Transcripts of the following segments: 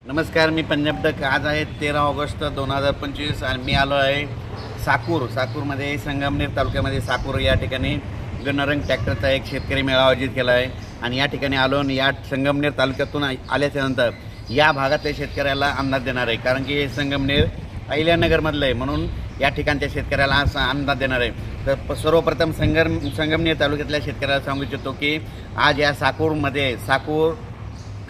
नमस्कार, मी पंजाब डक. आज आहे 13 ऑगस्ट 2025 आणि मी आलो आहे साकूरमध्ये संगमनेर तालुक्यामध्ये साकूर या ठिकाणी गणरंग ट्रॅक्टरचा एक शेतकरी मेळावा आयोजित केला आहे. आणि या ठिकाणी आलो आणि या संगमनेर तालुक्यातून आल्याच्यानंतर या भागातल्या शेतकऱ्याला अंदाज देणार आहे, कारण की हे संगमनेर अहिल्यानगरमधलं आहे, म्हणून या ठिकाणच्या शेतकऱ्याला असा अंदाज देणार आहे. तर सर्वप्रथम संगमनेर तालुक्यातल्या शेतकऱ्याला सांगू इच्छितो की आज या साकूर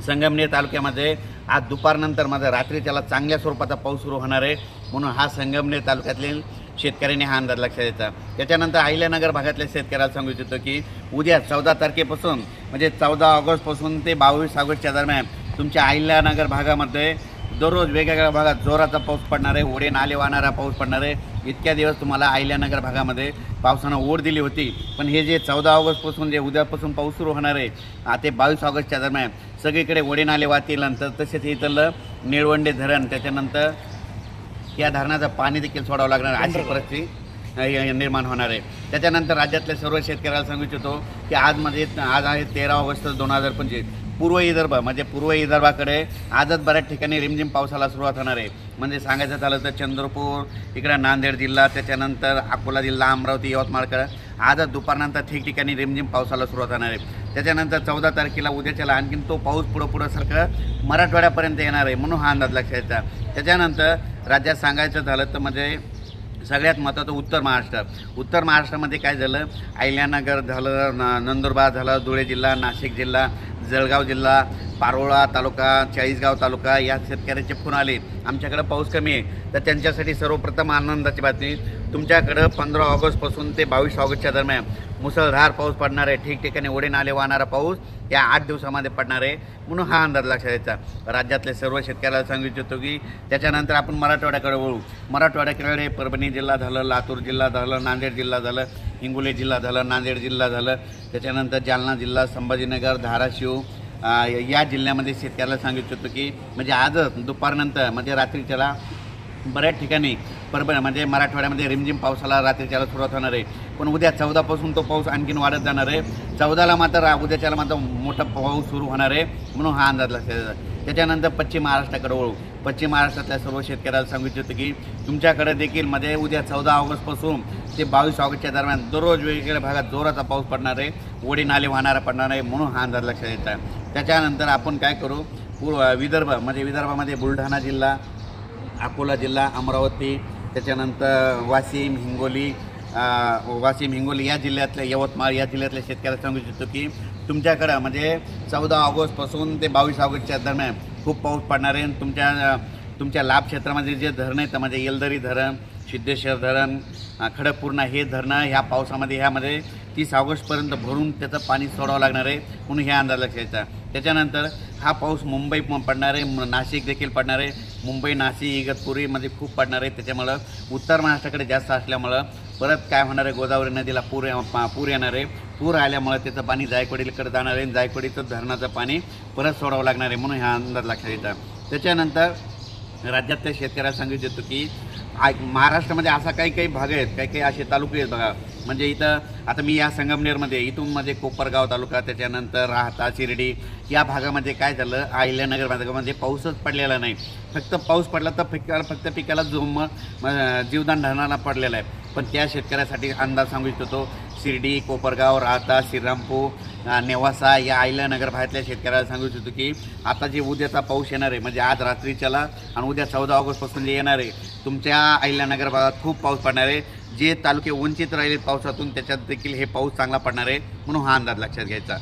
संगमनेर तालुक्यामध्ये आज दुपारनंतर माझा रात्रीच्याला चांगल्या स्वरूपाचा पाऊस सुरू होणार आहे, म्हणून हा संगमनेर तालुक्यातील शेतकऱ्यांनी हा अंदाज लक्षात द्यायचा. त्याच्यानंतर अहिल्यानगर भागातल्या शेतकऱ्याला सांगू इच्छितो की उद्या 14 तारखेपासून म्हणजे 14 ऑगस्टपासून ते 22 ऑगस्टच्या दरम्यान तुमच्या अहिल्यानगर भागामध्ये दररोज वेगवेगळ्या भागात जोराचा पाऊस पडणार आहे, ओढे नाले वाहणारा पाऊस पडणार आहे. इतक्या दिवस तुम्हाला अहिल्यानगर भागामध्ये पावसानं ओढ दिली होती, पण हे जे 14 ऑगस्टपासून जे उद्यापासून पाऊस सुरू होणार आहे ते 22 ऑगस्टच्या दरम्यान सगळीकडे ओढे नाले वाहतील. नंतर तसेच इथलं निळवंडे धरण, त्याच्यानंतर या धरणाचं पाणी देखील सोडावं लागणार अशी परिस्थिती निर्माण होणार आहे. त्याच्यानंतर राज्यातल्या सर्व शेतकऱ्याला सांगू इच्छितो की आज आहे 13 ऑगस्ट 2025. पूर्व विदर्भाकडे आजच बऱ्याच ठिकाणी रिमझिम पावसाला सुरुवात होणार आहे. म्हणजे सांगायचं झालं तर चंद्रपूर, इकडे नांदेड जिल्हा, त्याच्यानंतर अकोला जिल्हा, अमरावती, यवतमाळकडे आजच दुपारनंतर ठिकठिकाणी रिमझिम पावसाला सुरुवात होणार आहे. त्याच्यानंतर 14 तारखेला उद्याच्याला आणखीन तो पाऊस पुढं सारखं मराठवाड्यापर्यंत येणार आहे, म्हणून हा अंदाज लक्षात घ्यायचा. त्याच्यानंतर राज्यात सांगायचं झालं तर म्हणजे सगळ्यात महत्त्वाचं उत्तर महाराष्ट्रामध्ये काय झालं, अहिल्यानगर झालं, नंदुरबार झालं, धुळे जिल्हा, नाशिक जिल्हा, जळगाव जिल्हा, पारोळा तालुका, चाळीसगाव तालुका या शेतकऱ्याचे फोन आले आमच्याकडे पाऊस कमी आहे. तर त्यांच्यासाठी सर्वप्रथम आनंदाची बातमी, तुमच्याकडं 15 ऑगस्टपासून ते 22 ऑगस्टच्या दरम्यान मुसळधार पाऊस पडणार आहे. ठिकठिकाणी ओढे नाले वाहणारा पाऊस या 8 दिवसामध्ये पडणार आहे, म्हणून हा अंदाज लक्षात द्यायचा. राज्यातले सर्व शेतकऱ्याला सांगू इच्छितो की त्याच्यानंतर आपण मराठवाड्याकडे वळू. मराठवाड्याकडे परभणी जिल्हा झालं, लातूर जिल्हा झालं, नांदेड जिल्हा झालं, हिंगोली जिल्हा झालं, नांदेड जिल्हा झालं, त्याच्यानंतर जालना जिल्हा, संभाजीनगर, धाराशिव या जिल्ह्यामध्ये शेतकऱ्याला सांगू इच्छितो की म्हणजे आजच दुपारनंतर म्हणजे रात्रीच्याला बऱ्याच ठिकाणी म्हणजे मराठवाड्यामध्ये रिमझिम पावसाला रात्रीच्याला सुरुवात होणार आहे. पण उद्या 14 पासून तो पाऊस आणखीन वाढत जाणार आहे. 14ला उद्याच्याला मात्र मोठा पाऊस सुरू होणार आहे, म्हणून हा अंदाज लक्षात द्यायचा. त्याच्यानंतर पश्चिम महाराष्ट्राकडे वळू. पश्चिम महाराष्ट्रातल्या सर्व शेतकऱ्याला सांगू इच्छितो की तुमच्याकडे देखील म्हणजे उद्या 14 ऑगस्टपासून ते 22 ऑगस्टच्या दरम्यान दररोज वेगवेगळ्या भागात जोराचा पाऊस पडणार आहे, ओढे नाले वाहणारा पडणार आहे, म्हणून हा अंदाज लक्षात येत आहे. त्याच्यानंतर आपण काय करू, विदर्भामध्ये बुलढाणा जिल्हा, अकोला जिल्हा, अमरावती, त्याच्यानंतर वाशिम, हिंगोली या जिल्ह्यातल्या, यवतमाळ या जिल्ह्यातल्या शेतकऱ्याला सांगू इच्छितो की तुमच्याकडं म्हणजे 14 ऑगस्टपासून ते 22 ऑगस्टच्या दरम्यान खूप पाऊस पडणार आहे. तुमच्या लाभ क्षेत्रामध्ये जे धरणं आहेत म्हणजे येलदरी धरण, सिद्धेश्वर धरण, खडकपूर्णा हे धरणं ह्या पावसामध्ये ह्यामध्ये 30 ऑगस्टपर्यंत भरून त्याचं पाणी सोडावं लागणार आहे, म्हणून ह्या अंदाज लक्षात घ्यायचा. त्याच्यानंतर हा पाऊस मुंबई पडणार आहे, नाशिक देखील पडणार आहे. मुंबई, नाशिक, इगतपुरीमध्ये खूप पडणार आहे. त्याच्यामुळं उत्तर महाराष्ट्राकडे जास्त असल्यामुळं परत काय होणार आहे, गोदावरी नदीला पूर येणार आहे. पूर आल्यामुळे त्याचं पाणी जायकवाडीकडे जाणार आहे, जायकवाडीचं धरणाचं पाणी परत सोडावं लागणार आहे, म्हणून ह्या अंदाज लक्षात येतात. त्याच्यानंतर राज्यातल्या शेतकऱ्याला सांगू इच्छितो की महाराष्ट्रामध्ये असा काही भाग आहेत, काही असे तालुके आहेत बघा. म्हणजे इथं आता मी या संगमनेरमध्ये इथून कोपरगाव तालुका, त्याच्यानंतर राहता, शिर्डी या भागामध्ये काय झालं, अहिल्यानगर भागामध्ये पाऊसच पडलेला नाही. फक्त पाऊस पडला तर फक्त पिकाला जीवदान धरणाला पडलेला आहे. पण त्या शेतकऱ्यासाठी अंदाज सांगू इच्छितो, शिर्डी, कोपरगाव, राहता, श्रीरामपूर, नेवासा या अहिल्यानगर भागातल्या शेतकऱ्याला सांगू इच्छितो की आता जे उद्याचा पाऊस येणार आहे म्हणजे आज रात्रीच्याला आणि उद्या 14 ऑगस्टपासून जे येणार आहे तुमच्या अहिल्यानगर भागात खूप पाऊस पडणार आहे. जे तालुके वंचित राहिले पावसातून त्याच्यात देखील हे पाऊस चांगला पडणार आहे, म्हणून हा अंदाज लक्षात घ्यायचा.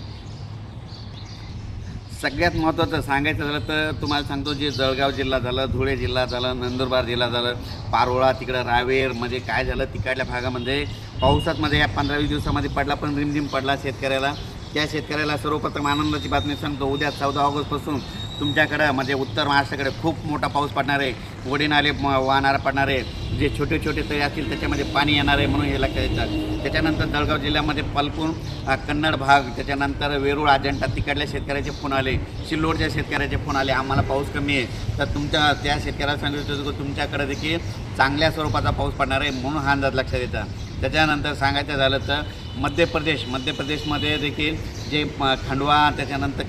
सगळ्यात महत्त्वाचं सांगायचं झालं तर तुम्हाला सांगतो, जे जळगाव जिल्हा झालं, धुळे जिल्हा झालं, नंदुरबार जिल्हा झालं, पारोळा, तिकडं रावेर म्हणजे काय झालं, तिकडल्या भागामध्ये पावसात या 15-20 दिवसामध्ये पडला, पण रिमझिम पडला शेतकऱ्याला. त्या शेतकऱ्याला सर्वप्रथम आनंदाची बातमी सांगतो, उद्या 14 ऑगस्टपासून तुमच्याकडं म्हणजे उत्तर महाराष्ट्राकडे खूप मोठा पाऊस पडणार आहे, ओढे नाले वाहणारा पडणार आहे. जे छोटे तळे असतील त्याच्यामध्ये पाणी येणार आहे, म्हणून हे लक्षात येतात. त्याच्यानंतर जळगाव जिल्ह्यामध्ये पलपूर, कन्नड भाग, त्याच्यानंतर वेरूळ, अजंठा तिकडल्या शेतकऱ्याचे फोन आले, सिल्लोडच्या शेतकऱ्याचे फोन आले, आम्हाला पाऊस कमी आहे. तर त्या शेतकऱ्याला सांगितलं की तुमच्याकडे देखील चांगल्या स्वरूपाचा पाऊस पडणार आहे, म्हणून हा अंदाज लक्षात येतात. त्याच्यानंतर सांगायचं झालं तर मध्य प्रदेशमध्ये देखील जे खंडवा, त्याच्यानंतर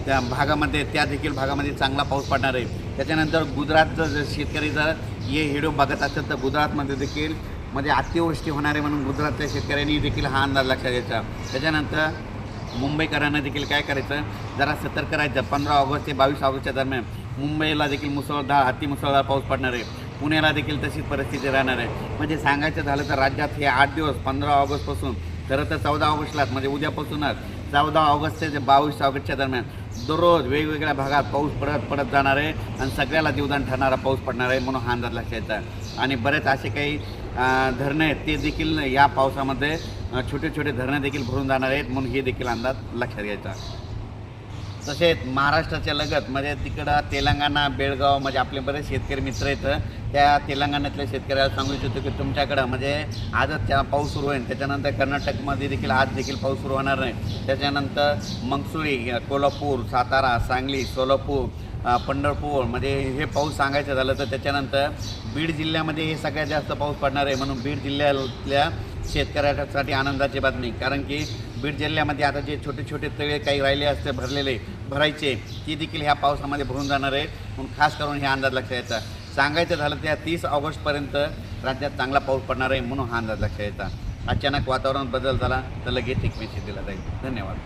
त्या भागामध्ये त्या देखील भागामध्ये चांगला पाऊस पडणार आहे. त्याच्यानंतर गुजरातचं जर शेतकरी जर हे व्हिडिओ बघत असेल तर गुजरातमध्ये देखील म्हणजे अतिवृष्टी होणार आहे म्हणून गुजरातच्या शेतकऱ्यांनी देखील हा अंदाज लक्षात घ्यायचा. त्याच्यानंतर मुंबईकरांना देखील काय करायचं, जरा सतर्क राहायचं. 15 ऑगस्ट ते 22 ऑगस्टच्या दरम्यान मुंबईला देखील मुसळधार अतिमुसळधार पाऊस पडणार आहे. पुण्याला देखील तशीच परिस्थिती राहणार आहे. म्हणजे सांगायचं झालं तर राज्यात हे 8 दिवस 15 ऑगस्टपासून खरं तर 14 ऑगस्टलाच म्हणजे उद्यापासूनच 14 ऑगस्ट ते 22 ऑगस्टच्या दरम्यान दररोज वेगवेगळ्या भागात पाऊस पडत जाणार आहे आणि सगळ्याला जीवदान ठरणारा पाऊस पडणार आहे म्हणून हा अंदाज लक्षात घ्यायचा. आणि बरेच असे काही धरणं आहेत ते देखील या पावसामध्ये छोटे छोटे धरणं देखील भरून जाणार आहेत म्हणून हे देखील अंदाज लक्षात घ्यायचा. तसेच महाराष्ट्राच्या लगत म्हणजे तिकडं तेलंगणा बेळगाव म्हणजे आपले बरेच शेतकरी मित्र आहेत. त्या तेलंगणातल्या शेतकऱ्याला सांगू इच्छितो की तुमच्याकडं म्हणजे आजच त्या पाऊस सुरू होईल. त्याच्यानंतर कर्नाटकमध्ये देखील आज देखील पाऊस सुरू होणार नाही. त्याच्यानंतर मंगसुळी, कोल्हापूर, सातारा, सांगली, सोलापूर, पंढरपूर म्हणजे हे पाऊस सांगायचं झालं तर त्याच्यानंतर बीड जिल्ह्यामध्ये हे सगळ्यात जास्त पाऊस पडणार आहे म्हणून बीड जिल्ह्यातल्या शेतकऱ्यासाठी आनंदाची बातमी. कारण की बीड जिल्ह्यामध्ये आता जे छोटे छोटे तळे काही राहिले असते भरायचे ती देखील ह्या पावसामध्ये भरून जाणार आहे म्हणून खास करून हे अंदाज लक्षात यायचा. सांगायचं झालं त्या 30 ऑगस्टपर्यंत राज्यात चांगला पाऊस पडणार आहे म्हणून हा अंदाज लक्षात यायचा. अचानक वातावरण बदल झाला तर लगेच एक मेसेज दिला जाईल. धन्यवाद.